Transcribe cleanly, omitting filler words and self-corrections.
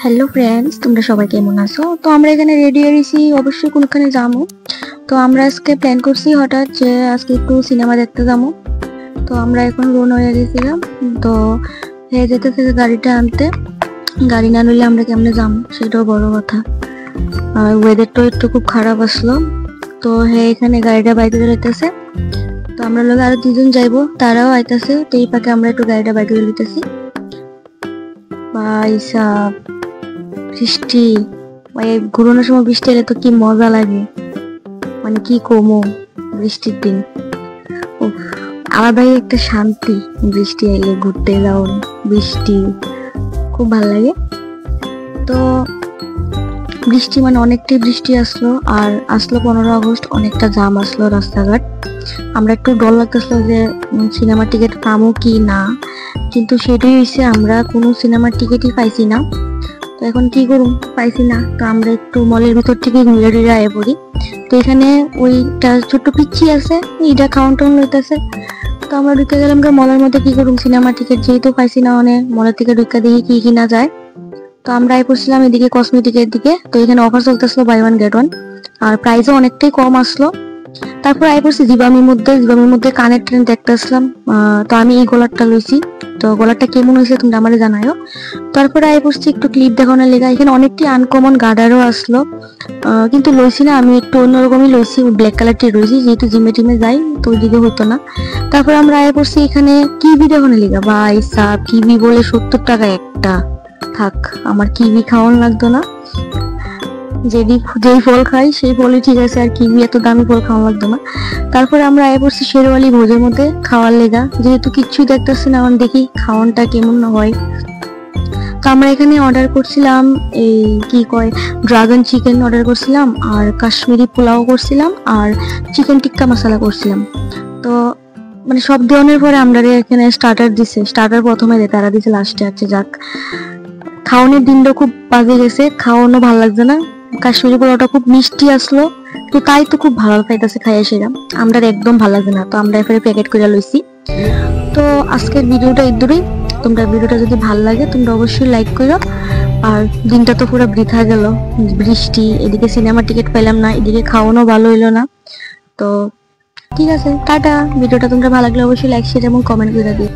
Hello friends, তোমরা সবাই কেমন আছো? তো আমরা এখানে রেডি হয়েছি, অবশ্যই কোনখানে যাবো। তো আমরা আজকে প্ল্যান করছি হঠাৎ যে আজকে একটু সিনেমা দেখতে যাবো। তো আমরা এখন রওনা হয়ে গেছিলাম। তো হয়ে যেতেছে গাড়িটা আনতে, গাড়ি না নিলে আমরা কেমনে যাবো সেটাও বড় কথা। আর ওয়েদারটাও একটু খুব খারাপ আসলো। তো হ্যাঁ, এখানে গাড়িটা বাইকে যাইতেছে। তো আমরা লোক আরো দুজন যাইবো, তারাও আইতাছে। তো এই পাকে আমরা একটু গাড়িটা বাইকে লইতেছি। ভাই সাব, বৃষ্টি, মানে ঘুরানোর সময় বৃষ্টি এলে তো কি মজা লাগে, মানে কি কমো। বৃষ্টির দিন উফ, আলাদাই একটা শান্তি। বৃষ্টি এলে ঘুরতে যাও, বৃষ্টি খুব ভালো লাগে। তো বৃষ্টি মানে অনেকটাই বৃষ্টি আসলো, আর আসলো 15 আগস্ট, অনেকটা জাম আসলো রাস্তাঘাট। আমরা একটু ডর লাগতেছিল যে সিনেমার টিকিট পাবো কি না, কিন্তু সেটাই হয়েছে, আমরা কোনো সিনেমার টিকিটই পাইছি না। তো এখন কি করুম, পাইছি না। তো আমরা একটু মলের ভিতর থেকে ঘুরে ঘুরে আয় পড়ি। তো এখানে ওইটা ছোট্ট পিচ্ছি আছে, এইটা কাউন্টার লইতেছে। তো আমরা ঢুকে গেলাম মলের মধ্যে। কি করুম, সিনেমা টিকিট যেহেতু পাইছি না, অনেক মলের থেকে ঢুকে দেখি কি কিনা যায়। তো আমরা আই পড়ছিলাম এদিকে কসমেটিকের দিকে। তো এখানে অফার চলতেছিল, বাই ওয়ান গেট ওয়ান, আর প্রাইসও অনেকটাই কম আসলো। তারপর আই পড়ছি জিবামির মধ্যে কানের ট্রেন দেখতে আসলাম। তো আমি এই গলারটা লইছি। তো গলারটা কেমন হয়েছে তোমরা আমারে জানাও। তারপরে আই পড়ছি একটু ক্লিপ দেখানোর লেগা। এখানে অনেকটি আনকমন গার্ডারও আসলো, কিন্তু লইছি না, আমি একটু অন্যরকমই লইছি, ব্ল্যাক কালারটি রয়েছি, যেহেতু জিমে টিমে যাই তো ওইদিকে হইতো না। তারপর আমরা আয় পড়ছি এখানে কিবি দেখানোর লেগা। ভাই সাব, কিবি বলে 70 টাকা একটা। থাক, আমার কিবি খাওয়ান লাগতো না। যেই ফল খাই সেই ফলই ঠিক আছে, আর কিবি এত দামি ফল খাওয়া লাগতো না। তারপরে আমরা আয় পড়ছি শেরওয়ালি ভোজের মধ্যে খাওয়ার লেগা, যেহেতু কিচ্ছুই দেখতেছি না, দেখি খাওয়ানটা কেমন হয়। তো আমরা এখানে অর্ডার করছিলাম এই কি কয় ড্রাগন চিকেন অর্ডার করছিলাম, আর কাশ্মীরি পোলাও করছিলাম, আর চিকেন টিক্কা মশলা করছিলাম। তো মানে সব ধরনের পরে আমরা এখানে স্টার্টার দিছে, স্টার্টার প্রথমে তারা দিছে লাস্টে। আছে যাক, খাওয়ানোর দিনটা খুব বাজে গেছে, খাওয়ানো ভালো লাগছে না। কাশ্মীরি পোলাওটা খুব মিষ্টি আসলো, তো তাই তো খুব ভালো পাইতেছে খাইয়া সেরা, আমরা একদম ভালো লাগছে না। তো আমরা এবারে প্যাকেট করে লইছি। তো আজকের ভিডিওটা এদূরই। তোমরা ভিডিওটা যদি ভালো লাগে তোমরা অবশ্যই লাইক করো। আর দিনটা তো পুরো বৃথা গেল, বৃষ্টি, এদিকে সিনেমার টিকিট পেলাম না, এদিকে খাওয়ানো ভালো হইলো না। তো ঠিক আছে, টাটা। ভিডিওটা তোমরা ভালো লাগলে অবশ্যই লাইক শেয়ার এবং কমেন্ট করে দিও।